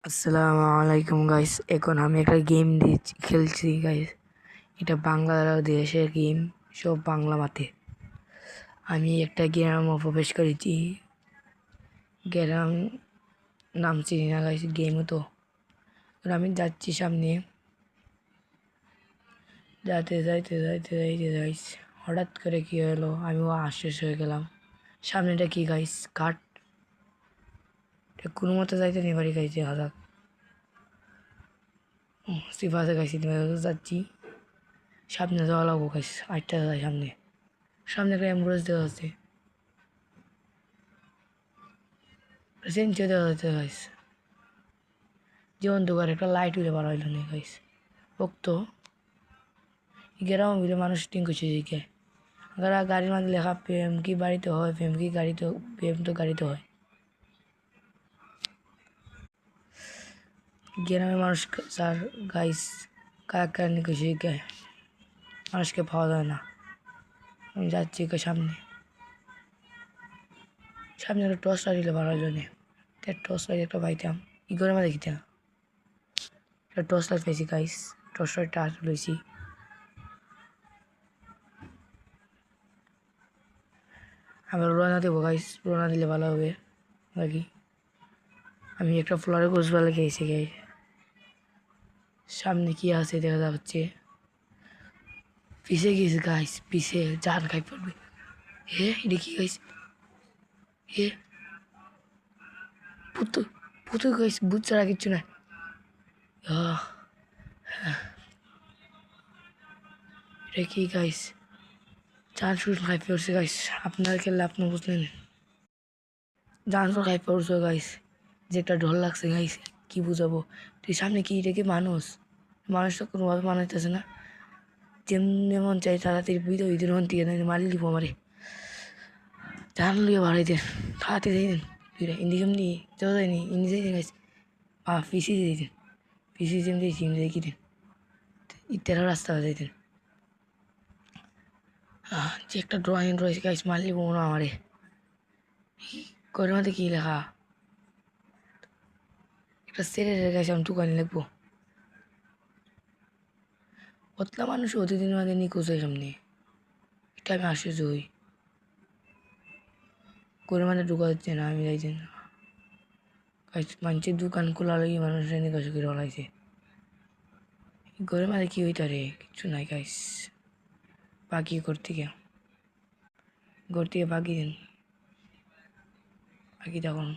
আসসালামু আলাইকুম গাইস। এখন আমি একটা গেম দিচ্ছি খেলছি গাইস। এটা বাংলাদেশের গেম, সব বাংলা মাতে। আমি একটা গ্রামে প্রবেশ করেছি। গ্রাম নাম চিনি না গাইস, গেমও তো। আমি যাচ্ছি সামনে, যাইতে গাইস হঠাৎ করে কি হলো, আমিও আশ্বাস হয়ে গেলাম। সামনেটা কি গাইস? কাঠ। কোনো মতো যাইতে নেই বাড়ি গাইছে হাজাক সিফাতে গাইছি, যাচ্ছি সামনে যাওয়া লাগবো গাইস। আটটা যায় সামনে, সামনে একটা অ্যাম্বুলেন্স দেওয়া আছে, সেঞ্চুরি দেওয়া যাচ্ছে গাইস। যে অন্ধকার একটা লাইট উড়ে বার হইল না গাইস। তো গ্রাম মিলে মানুষ টিং করছে দিকে গাড়ির মাঝে লেখা প্রেম কি বাড়িতে হয়, প্রেম কি গাড়িতে, প্রেম তো গাড়িতে হয়। গ্রামের মানুষ স্যার গাইস কাকানি করছে দিকে, মানুষকে পাওয়া যায় না। আমি যাচ্ছি সামনে, সামনে একটা টর্চ লাইট দিলে ভালো হইল না। টর্চ লাইট একটা পাইতাম ই করে মধ্যে দেখিতাম। একটা টর্চ লাইট পাইছি গাইস, টর্চ লাইটটা আর লইছি। আবার রোনা দেবো গাইস, রোনা দিলে ভালো হবে নাকি। আমি একটা ফ্লোরে গোসবালে খেয়েছি গাইস। সামনে কি আছে দেখা যাচ্ছে, পিছে গেছে গাইস, পিছে জান খাই পড়বে। এটা কি গাইস? হে পুতু পুতু গাইস, বুঝ ছাড়া কিচ্ছু না। এটা কি গাইস? জান শুট খাই পড়ছে গাইস। আপনার খেললে আপনি বুঝলেন, জান শুট খাই পড়ছে গাইস। যে একটা ঢোল লাগছে গাইস, কি বুঝাবো। তুই সামনে কি, এটা কি মানুষ? মানুষ তো কোনোভাবে মানাইতেছে না। যেমনি মন চাই তাড়াতাড়ি বুঝতে ওইদিন মন থেকে মারি দিব আমারে। জান লিয়ে বাড়াই দেন, তাড়াতাড়ি যাই দেন। তুই ইন্দি কেমনি যাওয়া যায়নি, ইন্দি যাই দেন গাইস। পিসি দিয়ে দিন, পিসি যেম দিয়েছি এমনি দেখি দেন, ইত্যাদি রাস্তা যাই দেন। যে একটা ড্রয়িং রয়েছে গাইস, মারলি মনে আমারে। করে মধ্যে কী লেখা, একটা ছেড়ে গাইছে, আমি টুকানি লাগবো। পতলা মানুষ অতিদিন মাঝে নিখোঁজ হয় সামনে, এটা আমি আশ্চর্য হই। করে মানে ঢুকা যাচ্ছে না, আমি যাইছি না গাইস। মানুষের দোকান খোলা লাগি মানুষ নিখোঁজ করে হলাইছে। ঘরের মাঝে কি হইতারে, কিচ্ছু নাই গাইস। বাকি করতে গিয়ে ঘর থেকে বাকি দেন, বাকি তখন